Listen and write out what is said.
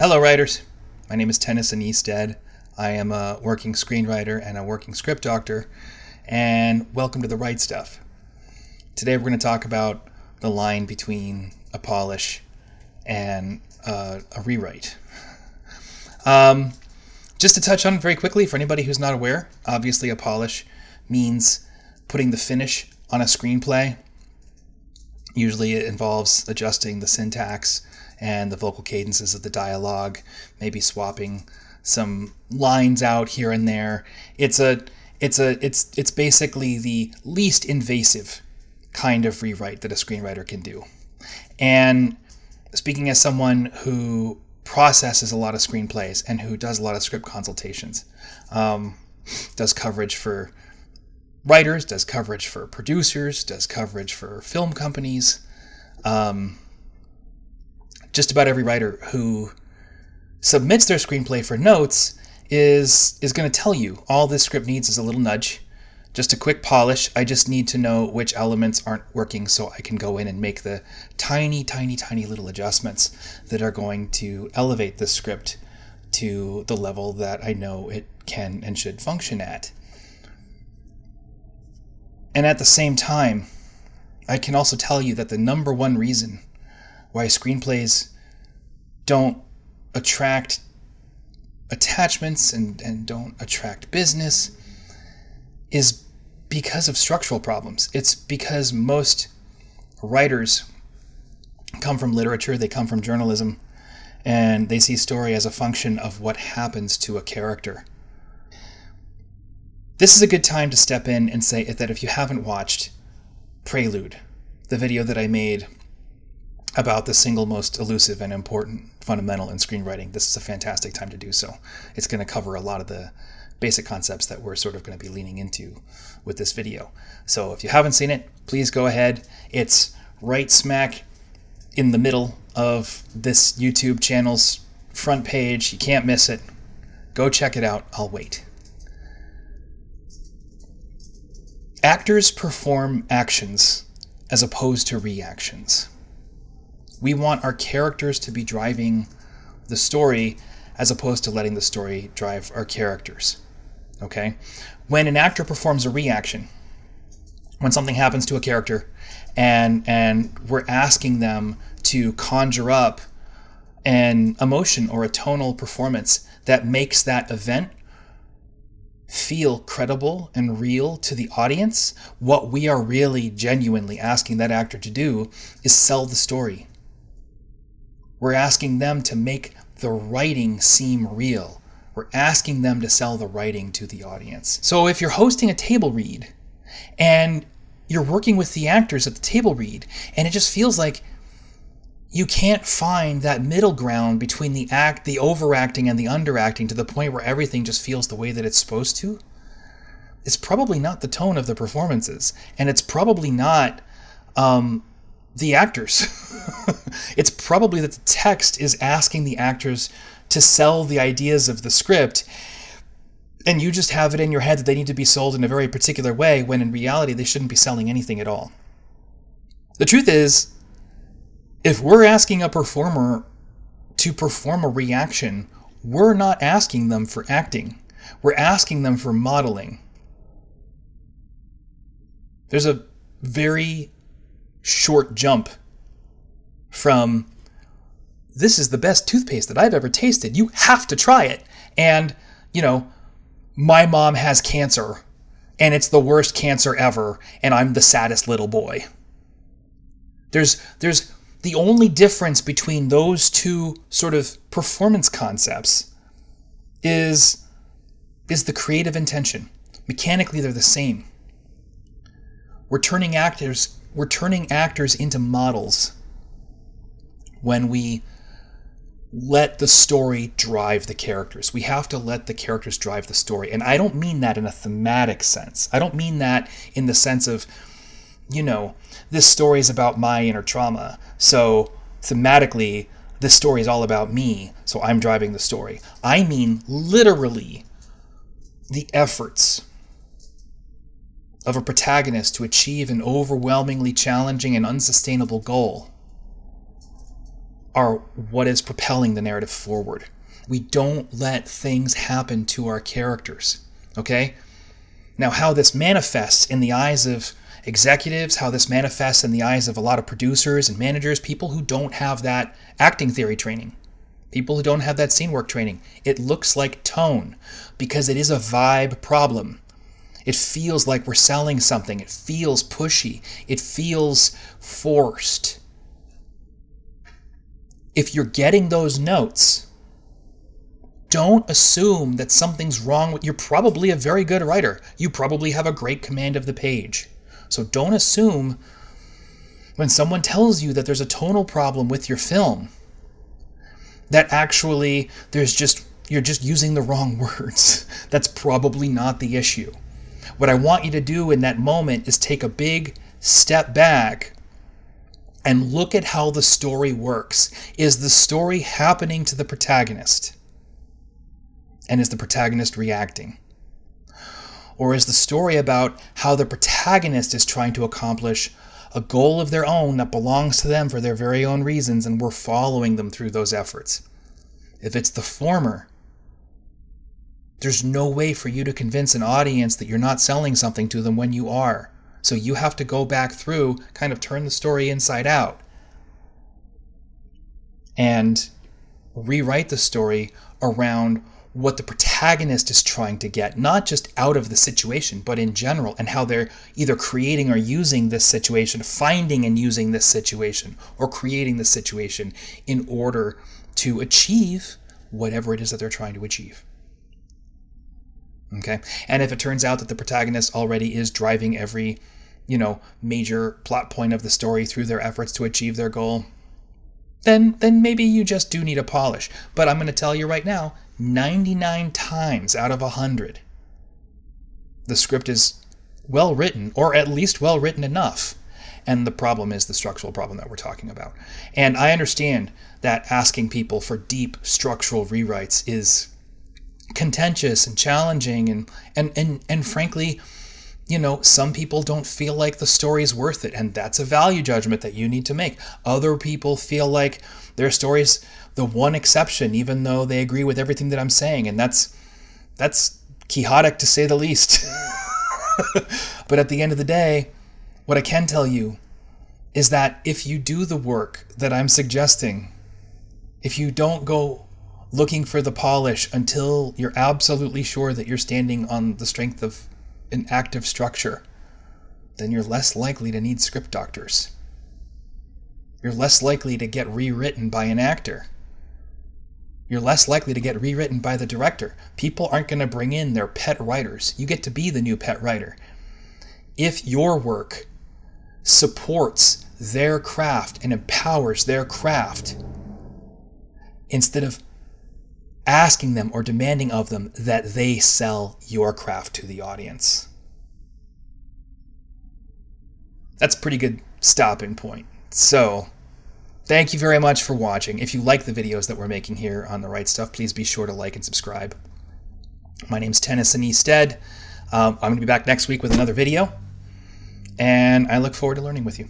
Hello, writers. My name is Tennyson E. Stead. I am a working screenwriter and a working script doctor, and welcome to The Right Stuff. Today we're going to talk about the line between a polish and a rewrite. Just to touch on it very quickly, for anybody who's not aware, obviously a polish means putting the finish on a screenplay. Usually it involves adjusting the syntax and the vocal cadences of the dialogue, maybe swapping some lines out here and there. It's basically the least invasive kind of rewrite that a screenwriter can do. And speaking as someone who processes a lot of screenplays and who does a lot of script consultations, does coverage for writers, does coverage for producers, does coverage for film companies, just about every writer who submits their screenplay for notes is going to tell you all this script needs is a little nudge, just a quick polish. I just need to know which elements aren't working so I can go in and make the tiny little adjustments that are going to elevate the script to the level that I know it can and should function at. And at the same time, I can also tell you that the number one reason why screenplays don't attract attachments and don't attract business is because of structural problems. It's because most writers come from literature, they come from journalism, and they see story as a function of what happens to a character. This is a good time to step in and say that if you haven't watched Prelude, the video that I made about the single most elusive and important fundamental in screenwriting, this is a fantastic time to do so. It's going to cover a lot of the basic concepts that we're sort of going to be leaning into with this video. So if you haven't seen it, please go ahead. It's right smack in the middle of this YouTube channel's front page. You can't miss it. Go check it out. I'll wait. Actors perform actions as opposed to reactions. We want our characters to be driving the story as opposed to letting the story drive our characters. Okay? When an actor performs a reaction, when something happens to a character and we're asking them to conjure up an emotion or a tonal performance that makes that event feel credible and real to the audience, what we are really genuinely asking that actor to do is sell the story. We're asking them to make the writing seem real. We're asking them to sell the writing to the audience. So if you're hosting a table read and you're working with the actors at the table read and it just feels like you can't find that middle ground between the overacting and the underacting to the point where everything just feels the way that it's supposed to, it's probably not the tone of the performances, and it's probably not the actors. It's probably that the text is asking the actors to sell the ideas of the script, and you just have it in your head that they need to be sold in a very particular way, when in reality they shouldn't be selling anything at all. The truth is, if we're asking a performer to perform a reaction, we're not asking them for acting. We're asking them for modeling. There's a very short jump from, this is the best toothpaste that I've ever tasted, you have to try it, and, my mom has cancer, and it's the worst cancer ever, and I'm the saddest little boy. There's the only difference between those two sort of performance concepts is the creative intention. Mechanically, they're the same. We're turning actors into models when we let the story drive the characters. We have to let the characters drive the story. And I don't mean that in a thematic sense. I don't mean that in the sense of, this story is about my inner trauma, so thematically, this story is all about me, so I'm driving the story. I mean literally the efforts of a protagonist to achieve an overwhelmingly challenging and unsustainable goal are what is propelling the narrative forward. We don't let things happen to our characters, okay? Now, how this manifests in the eyes of executives, how this manifests in the eyes of a lot of producers and managers, people who don't have that acting theory training, people who don't have that scene work training, it looks like tone because it is a vibe problem. It feels like we're selling something. It feels pushy. It feels forced. If you're getting those notes, don't assume that something's wrong with... You're probably a very good writer. You probably have a great command of the page. So don't assume when someone tells you that there's a tonal problem with your film that actually you're just using the wrong words. That's probably not the issue. What I want you to do in that moment is take a big step back and look at how the story works. Is the story happening to the protagonist? And is the protagonist reacting? Or is the story about how the protagonist is trying to accomplish a goal of their own that belongs to them for their very own reasons, and we're following them through those efforts? If it's the former, there's no way for you to convince an audience that you're not selling something to them when you are. So you have to go back through, kind of turn the story inside out, and rewrite the story around what the protagonist is trying to get, not just out of the situation, but in general, and how they're either creating or using this situation, finding and using this situation, or creating this situation in order to achieve whatever it is that they're trying to achieve. Okay? And if it turns out that the protagonist already is driving every, major plot point of the story through their efforts to achieve their goal, then maybe you just do need a polish. But I'm going to tell you right now, 99 times out of 100, the script is well written, or at least well written enough. And the problem is the structural problem that we're talking about. And I understand that asking people for deep structural rewrites is contentious and challenging, and frankly, some people don't feel like the story's worth it, and that's a value judgment that you need to make. Other people feel like their story's the one exception, even though they agree with everything that I'm saying, and that's quixotic to say the least. But at the end of the day, what I can tell you is that if you do the work that I'm suggesting, if you don't go looking for the polish until you're absolutely sure that you're standing on the strength of an active structure, then you're less likely to need script doctors. You're less likely to get rewritten by an actor. You're less likely to get rewritten by the director. People aren't going to bring in their pet writers. You get to be the new pet writer. If your work supports their craft and empowers their craft, instead of asking them or demanding of them that they sell your craft to the audience. That's a pretty good stopping point. So, thank you very much for watching. If you like the videos that we're making here on The Right Stuff, please be sure to like and subscribe. My name's Tennyson E. Stead. I'm going to be back next week with another video, and I look forward to learning with you.